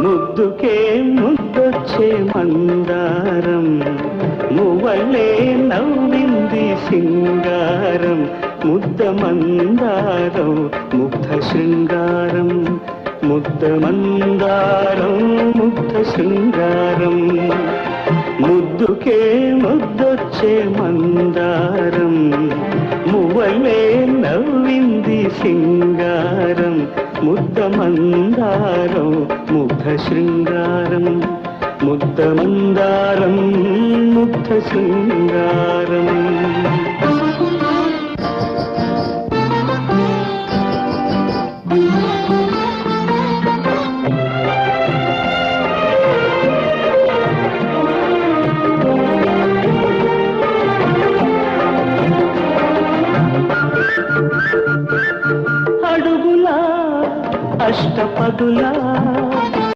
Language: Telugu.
ముద్దుకే ముద్దొచ్చే మందారం మువ్వలే నవ్వింది సింగారం ముద్ద మందారం ముగ్ధ శృంగారం ముద్ద మందారం ముగ్ధ శృంగారం ముద్దుకే ముద్దొచ్చే మందారం మువ్వలే నవ్వింది సింగారం ముద్ద మందారం ముగ్ధ శృంగారం ముద్ద మందారం ముగ్ధ శృంగారం అడుగులా అష్టపదులా